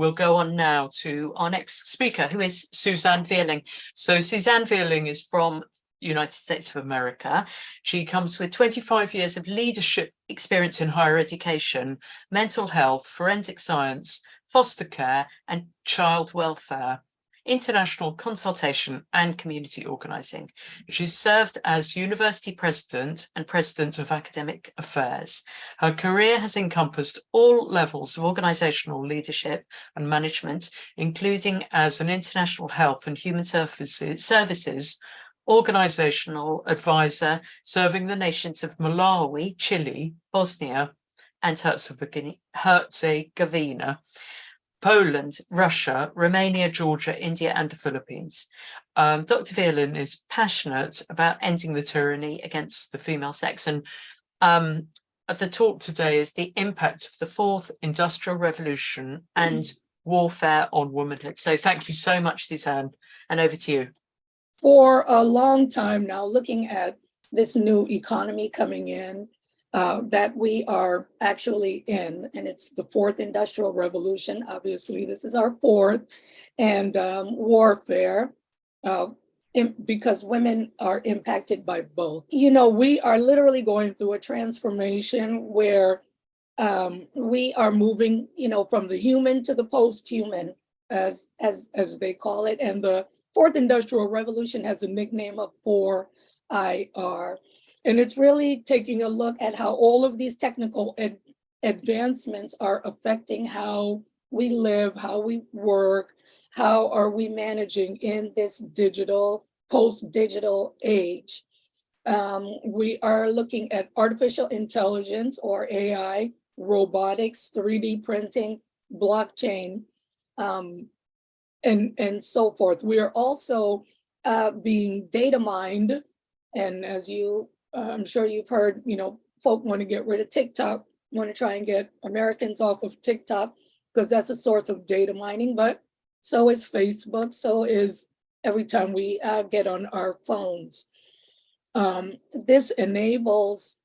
We'll go on now to our next speaker, who is Suzanne Vierling. So Suzanne Vierling is from United States of America. She comes with 25 years of leadership experience in higher education, mental health, forensic science, foster care, and child welfare, international consultation, and community organizing. She's served as university president and president of academic affairs. Her career has encompassed all levels of organizational leadership and management, including as an international health and human services organizational advisor, serving the nations of Malawi, Chile, Bosnia, and Herzegovina, Poland, Russia, Romania, Georgia, India, and the Philippines. Dr. Vierling is passionate about ending the tyranny against the female sex. And the talk today is the impact of the fourth industrial revolution and warfare on womanhood. So thank you so much, Suzanne, and over to you. For a long time now, looking at this new economy coming in, that we are actually in, and it's the fourth industrial revolution. Obviously, this is our fourth, and warfare, because women are impacted by both. You know, we are literally going through a transformation where we are moving, you know, from the human to the post-human, as they call it, and the fourth industrial revolution has a nickname of 4IR. And it's really taking a look at how all of these technical advancements are affecting how we live, how we work, how are we managing in this digital, post-digital age. We are looking at artificial intelligence or AI, robotics, 3D printing, blockchain, and so forth. We are also being data mined, and as I'm sure you've heard, you know, folk want to get rid of TikTok, want to try and get Americans off of TikTok because that's a source of data mining, but so is Facebook, so is every time we get on our phones. This enables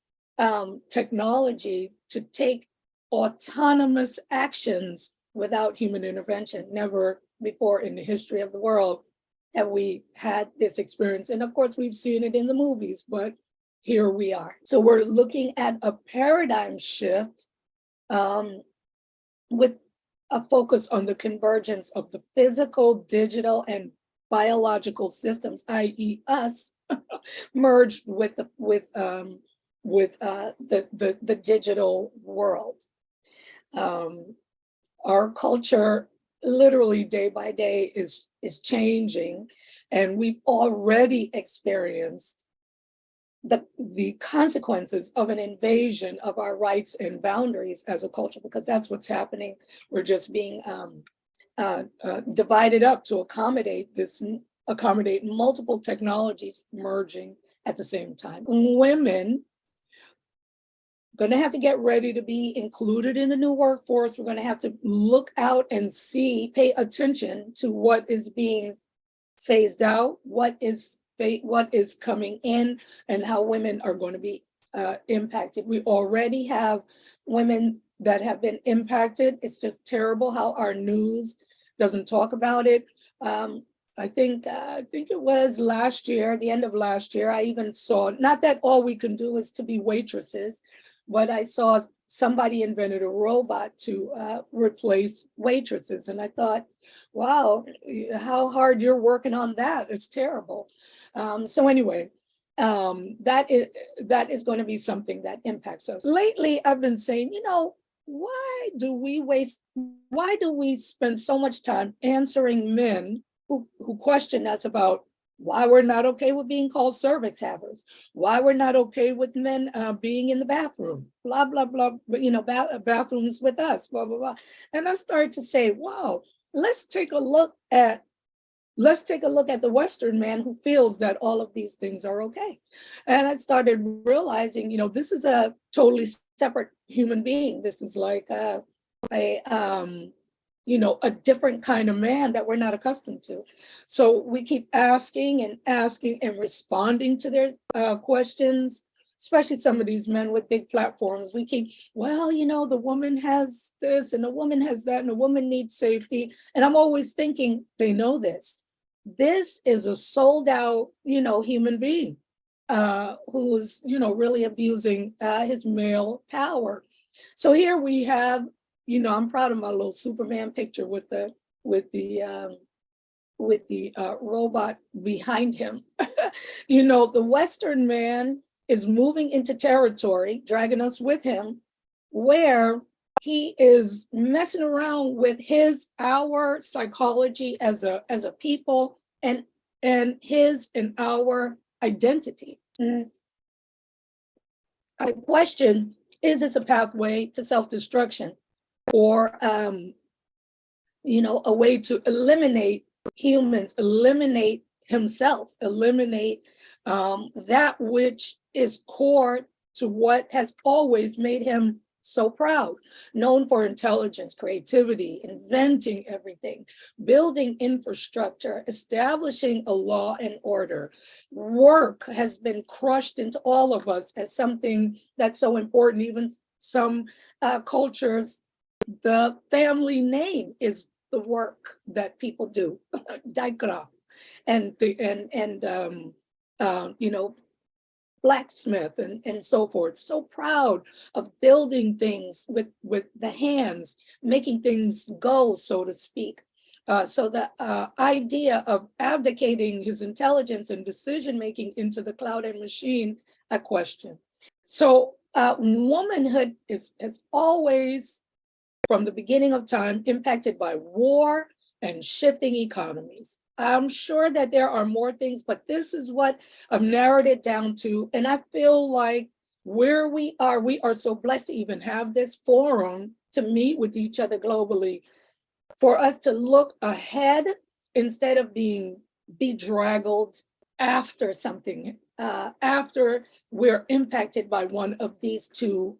technology to take autonomous actions without human intervention. Never before in the history of the world have we had this experience. And of course, we've seen it in the movies, but here we are. So we're looking at a paradigm shift with a focus on the convergence of the physical, digital, and biological systems, i.e. us, merged with the digital world. Our culture literally day by day is changing, and we've already experienced the consequences of an invasion of our rights and boundaries as a culture, because that's what's happening. We're just being divided up to accommodate multiple technologies merging at the same time. Women going to have to get ready to be included in the new workforce. We're going to have to look out and pay attention to what is being phased out, what is coming in, and how women are going to be impacted. We already have women that have been impacted. It's just terrible how our news doesn't talk about it. I think it was last year, the end of last year, I even saw, not that all we can do is to be waitresses, but I saw somebody invented a robot to replace waitresses. And I thought, wow, how hard you're working on that. It's terrible. So anyway, that is going to be something that impacts us. Lately, I've been saying, you know, why do we spend so much time answering men who question us about why we're not okay with being called cervix havers, why we're not okay with men being in the bathroom, blah, blah, blah, you know, bathrooms with us, blah, blah, blah. And I started to say, wow, let's take a look at the Western man who feels that all of these things are okay. And I started realizing, you know, this is a totally separate human being. This is like you know, a different kind of man that we're not accustomed to. So we keep asking and responding to their questions especially some of these men with big platforms, we keep, well, the woman has this and the woman has that and the woman needs safety. And I'm always thinking, they know this. This is a sold out, human being who's, really abusing his male power. So here we have, I'm proud of my little Superman picture with the robot behind him. The Western man is moving into territory, dragging us with him, where he is messing around with our psychology as a people and his and our identity. I question, is this a pathway to self-destruction or a way to eliminate humans, eliminate himself, eliminate that which is core to what has always made him so proud, known for intelligence, creativity, inventing everything, building infrastructure, establishing a law and order. Work has been crushed into all of us as something that's so important. Even some cultures, the family name is the work that people do, Daikraf, and blacksmith and so forth. So proud of building things with the hands, making things go, so to speak. So the idea of abdicating his intelligence and decision-making into the cloud and machine, I question. So womanhood has always, from the beginning of time, impacted by war and shifting economies. I'm sure that there are more things, but this is what I've narrowed it down to. And I feel like where we are so blessed to even have this forum to meet with each other globally, for us to look ahead instead of being bedraggled after something, after we're impacted by one of these two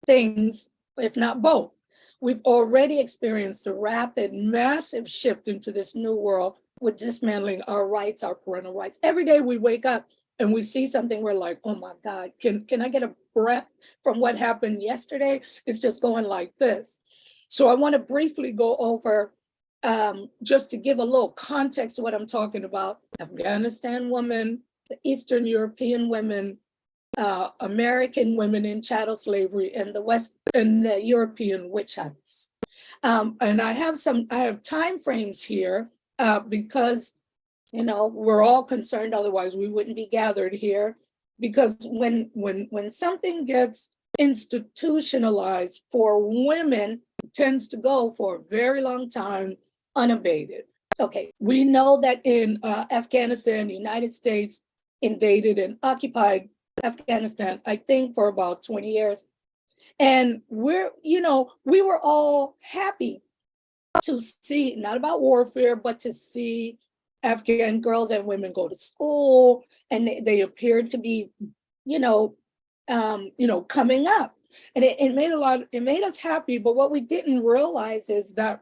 things, if not both. We've already experienced a rapid, massive shift into this new world with dismantling our rights, our parental rights. Every day we wake up and we see something, we're like, oh my God, can I get a breath from what happened yesterday? It's just going like this. So I want to briefly go over, just to give a little context to what I'm talking about, Afghanistan women, the Eastern European women, American women in chattel slavery, and the European witch hunts. And I have time frames here because we're all concerned, otherwise we wouldn't be gathered here. Because when something gets institutionalized for women, it tends to go for a very long time unabated. Okay, we know that in Afghanistan, the United States invaded and occupied Afghanistan, I think, for about 20 years. And we were all happy to see, not about warfare, but to see Afghan girls and women go to school, and they appeared to be, coming up. And it made us happy. But what we didn't realize is that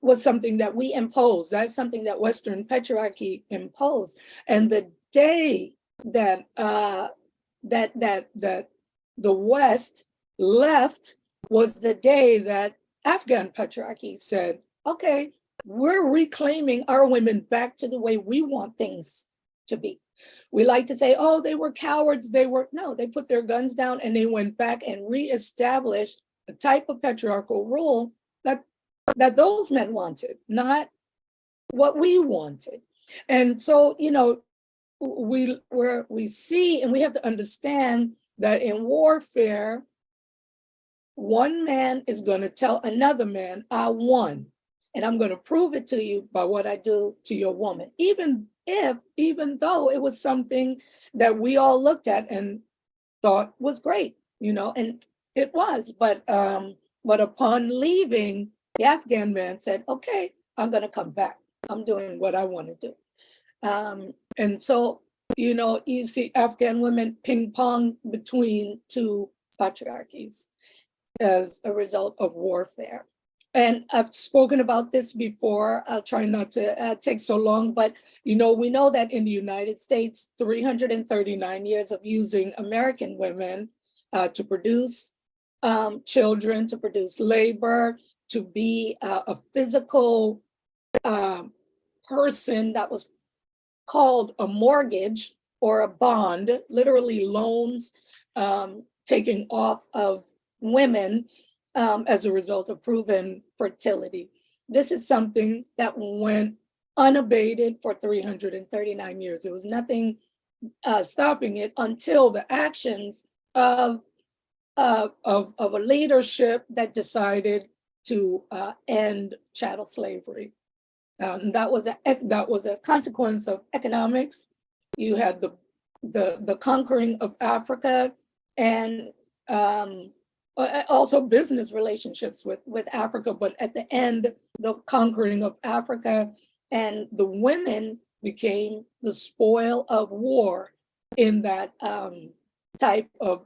was something that we imposed. That's something that Western patriarchy imposed. And the day that the West left was the day that Afghan patriarchy said, okay, we're reclaiming our women back to the way we want things to be. We like to say, oh, they were cowards. No, they put their guns down and they went back and reestablished a type of patriarchal rule that those men wanted, not what we wanted. And so, we see, and we have to understand that in warfare, one man is going to tell another man, I won, and I'm going to prove it to you by what I do to your woman, even though it was something that we all looked at and thought was great, and it was. But upon leaving, the Afghan man said, okay, I'm going to come back. I'm doing what I want to do. And so, you see Afghan women ping pong between two patriarchies as a result of warfare. And I've spoken about this before. I'll try not to take so long, but we know that in the United States, 339 years of using American women to produce children, to produce labor, to be a physical person that was called a mortgage or a bond, literally loans taken off of women as a result of proven fertility. This is something that went unabated for 339 years. There was nothing stopping it until the actions of a leadership that decided to end chattel slavery. And that was a consequence of economics. You had the conquering of Africa, and also business relationships with Africa. But at the end, the conquering of Africa, and the women became the spoil of war in that type of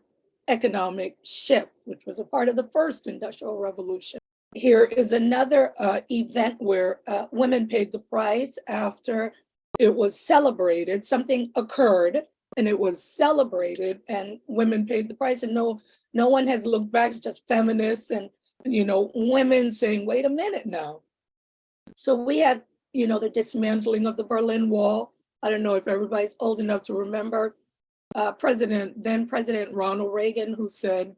economic shift, which was a part of the first industrial revolution. Here is another event where women paid the price after it was celebrated. Something occurred and it was celebrated, and women paid the price, and no one has looked back. It's just feminists and women saying, wait a minute now. So we had the dismantling of the Berlin Wall. I don't know if everybody's old enough to remember then President Ronald Reagan, who said,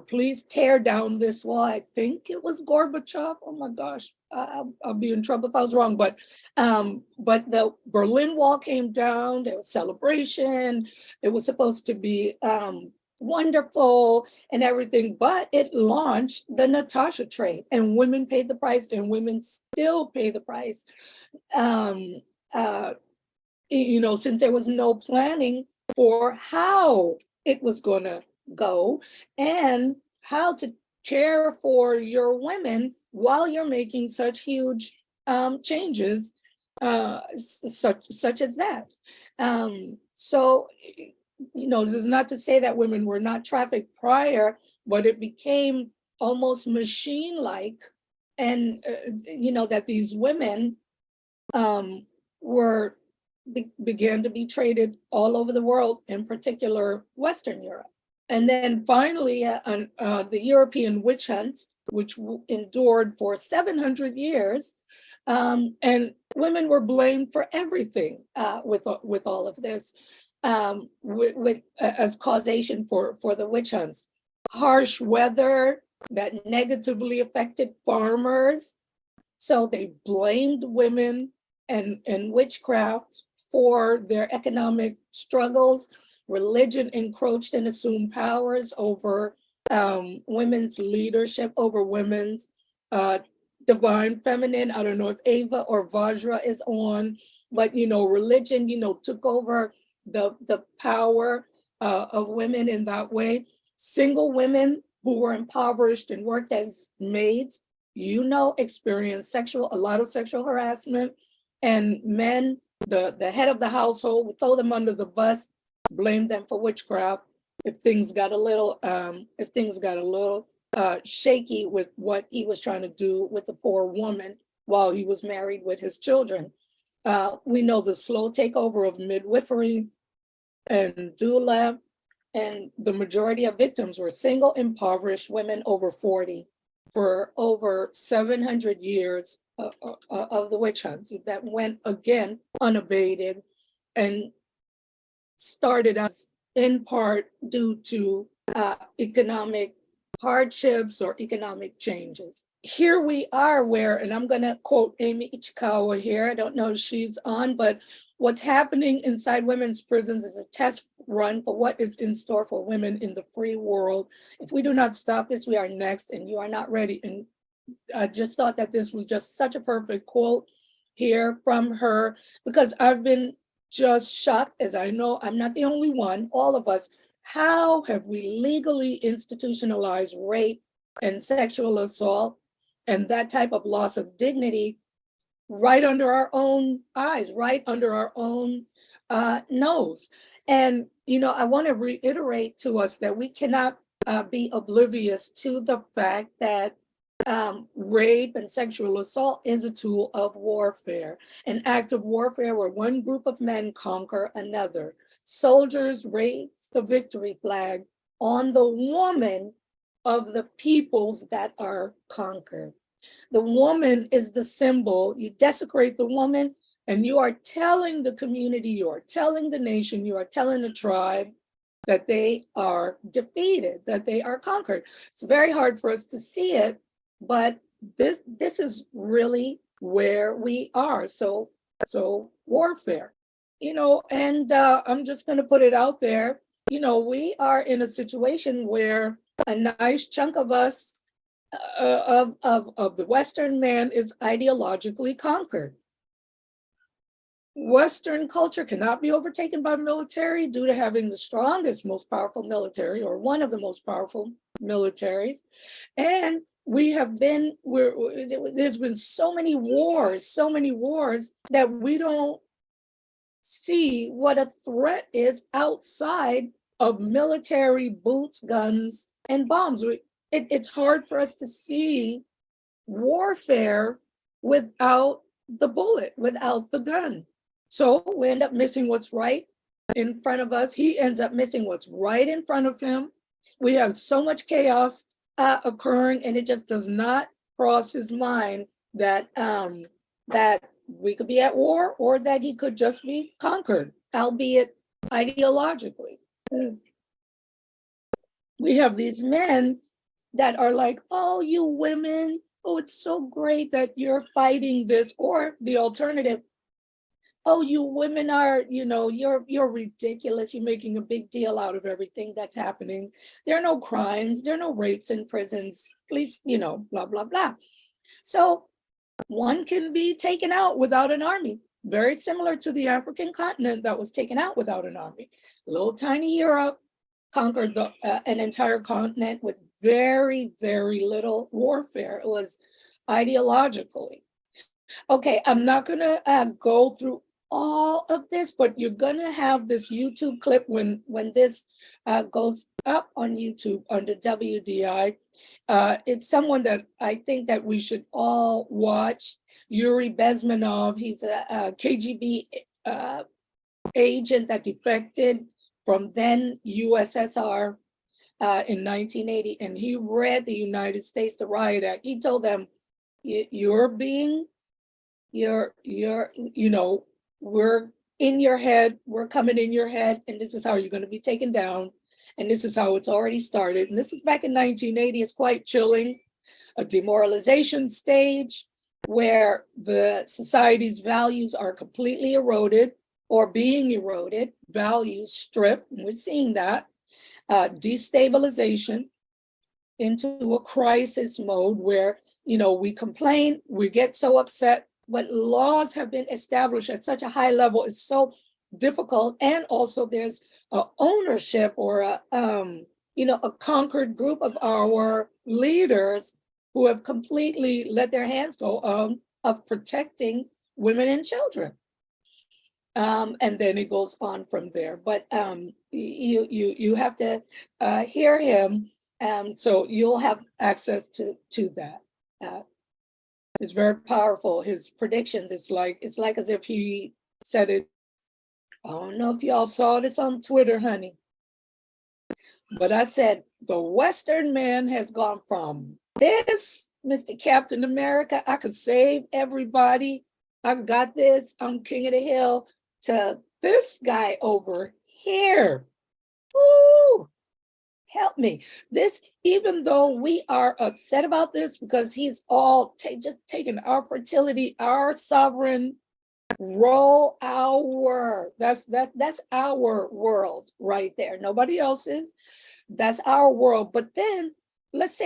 please tear down this wall. I think it was Gorbachev. Oh my gosh, I'll be in trouble if I was wrong. But the Berlin Wall came down. There was celebration. It was supposed to be wonderful and everything, but it launched the Natasha trade, and women paid the price, and women still pay the price. Since there was no planning for how it was going to go and how to care for your women while you're making such huge changes, such as that. So, this is not to say that women were not trafficked prior, but it became almost machine-like, and that these women began to be traded all over the world, in particular Western Europe. And then finally, the European witch hunts, which endured for 700 years, and women were blamed for everything with all of this, as causation for the witch hunts. Harsh weather that negatively affected farmers, so they blamed women and witchcraft for their economic struggles. Religion encroached and assumed powers over women's leadership, over women's divine feminine. I don't know if Ava or Vajra is on, but religion, took over the power of women in that way. Single women who were impoverished and worked as maids, experienced a lot of sexual harassment, and men, the head of the household, would throw them under the bus, blame them for witchcraft if things got a little shaky with what he was trying to do with the poor woman while he was married with his children. We know the slow takeover of midwifery and doula, and the majority of victims were single, impoverished women over 40 for over 700 years of the witch hunts that went again unabated, and started as in part due to economic hardships or economic changes. Here we are where, and I'm going to quote Amy Ichikawa here, I don't know if she's on, but what's happening inside women's prisons is a test run for what is in store for women in the free world. If we do not stop this, we are next, and you are not ready. And I just thought that this was just such a perfect quote here from her, because I've been just shocked, as I know I'm not the only one, all of us. How have we legally institutionalized rape and sexual assault and that type of loss of dignity right under our own eyes, right under our own nose? And, I want to reiterate to us that we cannot be oblivious to the fact that rape and sexual assault is a tool of warfare, an act of warfare where one group of men conquer another. Soldiers raise the victory flag on the woman of the peoples that are conquered. The woman is the symbol. You desecrate the woman, and you are telling the community, you are telling the nation, you are telling the tribe that they are defeated, that they are conquered. It's very hard for us to see it, but this is really where we are. So warfare, and I'm just going to put it out there. We are in a situation where a nice chunk of us, of the Western man, is ideologically conquered. Western culture cannot be overtaken by military due to having the strongest, most powerful military, or one of the most powerful militaries. And there's been so many wars that we don't see what a threat is outside of military boots, guns, and bombs. It's hard for us to see warfare without the bullet, without the gun. So we end up missing what's right in front of us. He ends up missing what's right in front of him. We have so much chaos occurring, and it just does not cross his mind that that we could be at war, or that he could just be conquered, albeit ideologically. We have these men that are like, oh, you women, oh, it's so great that you're fighting this. Or the alternative, oh, you women are, you're ridiculous. You're making a big deal out of everything that's happening. There are no crimes. There are no rapes in prisons. Please, blah, blah, blah. So one can be taken out without an army, very similar to the African continent that was taken out without an army. Little tiny Europe conquered an entire continent with very, very little warfare. It was ideologically. Okay, I'm not gonna go through all of this, but you're gonna have this YouTube clip when this goes up on YouTube under WDI. It's someone that I think that we should all watch. Yuri Bezmenov. He's a KGB agent that defected from then USSR in 1980, and he read the United States, the Riot Act. He told them, we're in your head, we're coming in your head, and this is how you're going to be taken down. And this is how it's already started. And this is back in 1980. It's quite chilling. A demoralization stage where the society's values are completely eroded or being eroded, values stripped, and we're seeing that. Destabilization into a crisis mode where, we complain, we get so upset, but laws have been established at such a high level, it's so difficult. And also there's ownership or a conquered group of our leaders who have completely let their hands go of protecting women and children. And then it goes on from there. But you have to hear him, so you'll have access to that. It's very powerful. His predictions, it's like as if he said it. I don't know if y'all saw this on Twitter, honey, but I said the Western man has gone from this, Mr. Captain America, I could save everybody, I got this, I'm king of the hill, to this guy over here. Ooh, help me. This, even though we are upset about this because he's all just taking our fertility, our sovereign role, that's our world right there. Nobody else's. That's our world. But then let's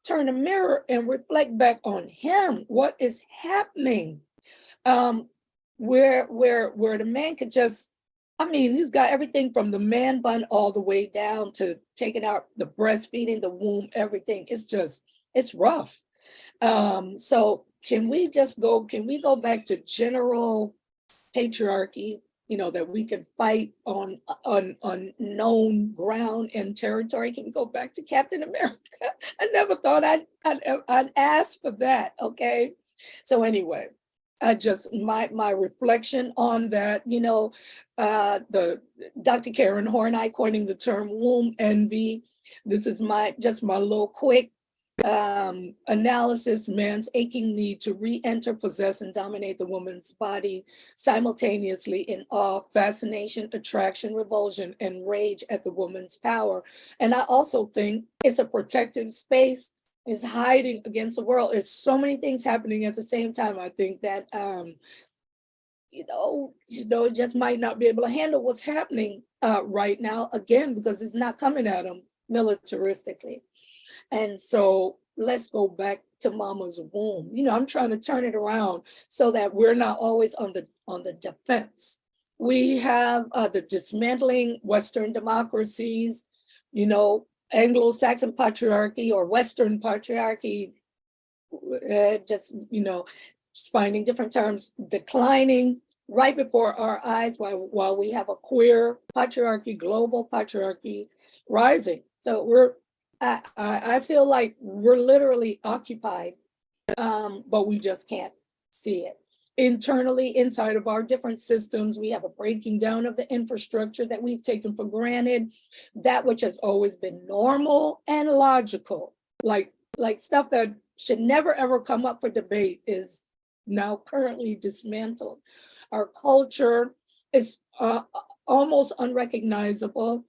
turn the mirror and reflect back on him. What is happening? Where the man could just, he's got everything from the man bun all the way down to taking out the breastfeeding, the womb, everything. It's rough. So can we go back to general patriarchy, that we can fight on known ground and territory. Can we go back to Captain America? I never thought I'd ask for that. Okay, so anyway, I just my reflection on that. The Dr. Karen Horney coining the term womb envy. This is my little quick analysis. Man's aching need to re-enter, possess, and dominate the woman's body simultaneously in awe, fascination, attraction, revulsion, and rage at the woman's power. And I also think it's a protective space, is hiding against the world. There's so many things happening at the same time. I think that it just might not be able to handle what's happening right now, again, because it's not coming at them militaristically. And so let's go back to mama's womb. I'm trying to turn it around so that we're not always on the defense. We have the dismantling Western democracies, Anglo-Saxon patriarchy or Western patriarchy, just finding different terms, declining right before our eyes while we have a queer patriarchy, global patriarchy rising. So I feel like we're literally occupied, but we just can't see it. Internally, inside of our different systems, we have a breaking down of the infrastructure that we've taken for granted, that which has always been normal and logical, like stuff that should never ever come up for debate is now currently dismantled. Our culture is almost unrecognizable.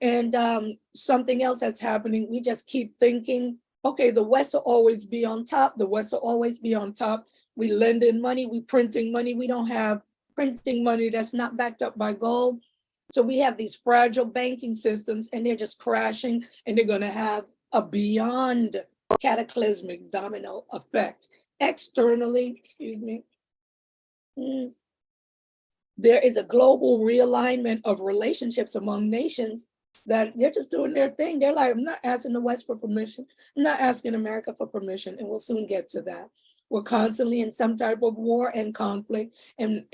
And something else that's happening, we just keep thinking, okay, the West will always be on top. The West will always be on top. We lend in money, we printing money. We don't have printing money that's not backed up by gold. So we have these fragile banking systems and they're just crashing, and they're gonna have a beyond cataclysmic domino effect. Externally, there is a global realignment of relationships among nations that they're just doing their thing. They're like, I'm not asking the West for permission. I'm not asking America for permission, and we'll soon get to that. We're constantly in some type of war and conflict, and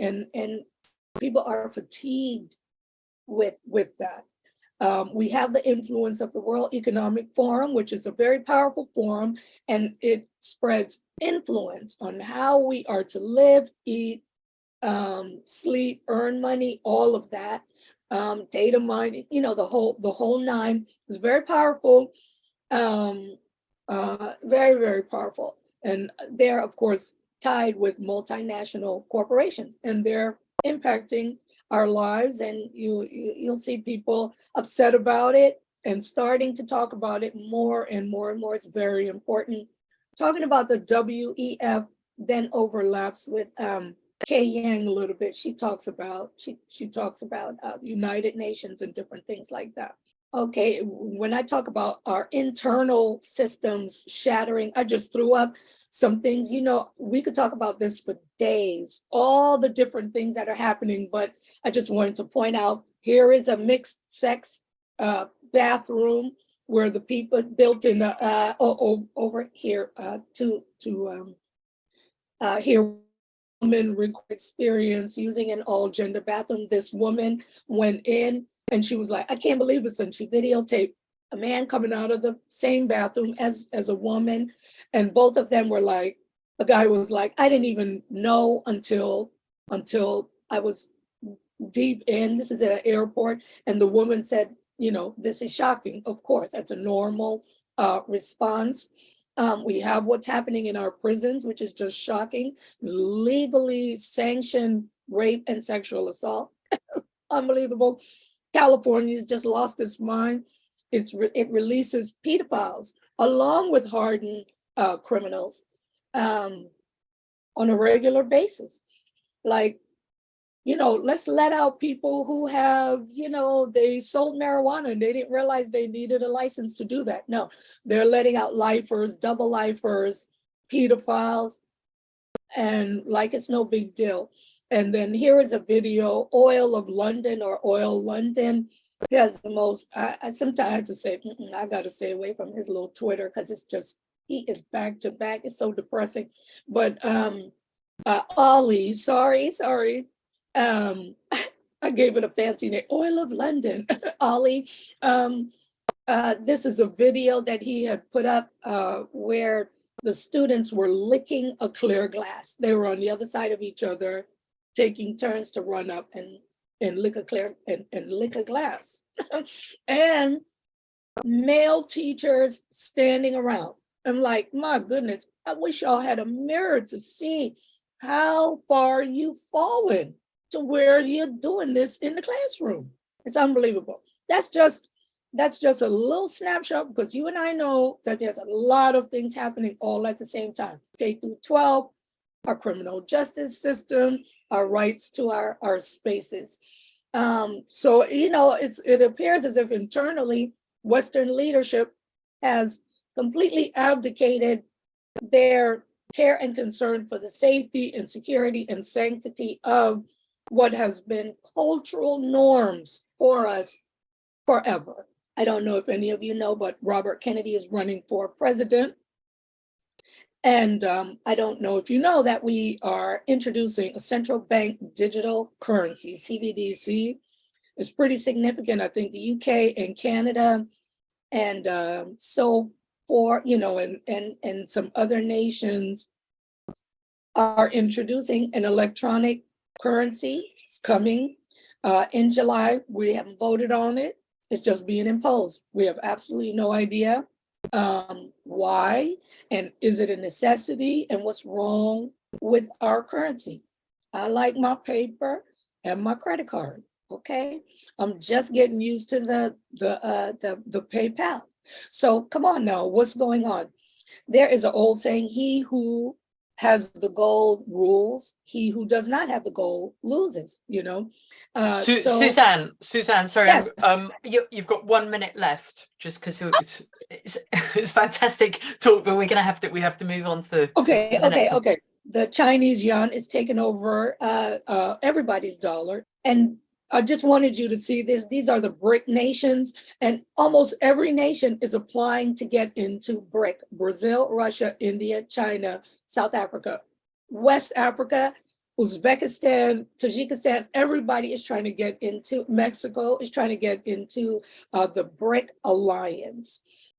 people are fatigued with that. We have the influence of the World Economic Forum, which is a very powerful forum, and it spreads influence on how we are to live, eat, sleep, earn money, all of that. Data mining, the whole nine is very powerful, very, very powerful. And they're, of course, tied with multinational corporations, and they're impacting our lives. And you'll see people upset about it and starting to talk about it more and more and more. It's very important. Talking about the WEF then overlaps with Kay Yang a little bit. She talks about the United Nations and different things like that. Okay, when I talk about our internal systems shattering, I just threw up some things. We could talk about this for days, all the different things that are happening, but I just wanted to point out, here is a mixed sex bathroom where the people built in over here to here woman experience using an all gender bathroom. This woman went in and she was like, I can't believe this. And she videotaped a man coming out of the same bathroom as a woman. And both of them were like, the guy was like, I didn't even know until I was deep in. This is at an airport. And the woman said, this is shocking. Of course, that's a normal response. We have what's happening in our prisons, which is just shocking. Legally sanctioned rape and sexual assault. Unbelievable. California's just lost its mind. It releases pedophiles along with hardened criminals on a regular basis. Like, let's let out people who have, they sold marijuana and they didn't realize they needed a license to do that. No, they're letting out lifers, double lifers, pedophiles, and like it's no big deal. And then here is a video, Oil of London or Oil London. He has the most, I sometimes have to say, I got to stay away from his little Twitter because it's just, he is back to back. It's so depressing. But Ollie, sorry. I gave it a fancy name, Oil of London, Ollie. This is a video that he had put up where the students were licking a clear glass. They were on the other side of each other, taking turns to run up and lick a clear and lick a glass. And male teachers standing around. I'm like, my goodness, I wish y'all had a mirror to see how far you've fallen to where you're doing this in the classroom. It's unbelievable. That's just a little snapshot, because you and I know that there's a lot of things happening all at the same time. K through 12, our criminal justice system, our rights to our spaces. So, you know, it appears as if internally Western leadership has completely abdicated their care and concern for the safety and security and sanctity of what has been cultural norms for us forever. I don't know if any of you know, but Robert Kennedy is running for president. And I don't know if you know that we are introducing a central bank digital currency, CBDC. It's pretty significant. I think the UK and Canada and so for, you know, and some other nations are introducing an electronic currency. It's coming in July. We haven't voted on it. It's just being imposed. We have absolutely no idea why, and is it a necessity, and what's wrong with our currency. I like my paper and my credit card. Okay, I'm just getting used to the PayPal. So come on now, what's going on? There is an old saying: "He who has the gold rules; he who does not have the gold loses." You know. Suzanne, sorry, yes. you've got 1 minute left, just because it's fantastic talk, but we have to move on to Okay. the next one. Okay. The Chinese yuan is taking over everybody's dollar, and I just wanted you to see this. These are the BRIC nations, and almost every nation is applying to get into BRIC: Brazil, Russia, India, China, South Africa, West Africa, Uzbekistan, Tajikistan. Everybody is trying to get into, Mexico is trying to get into the BRIC alliance.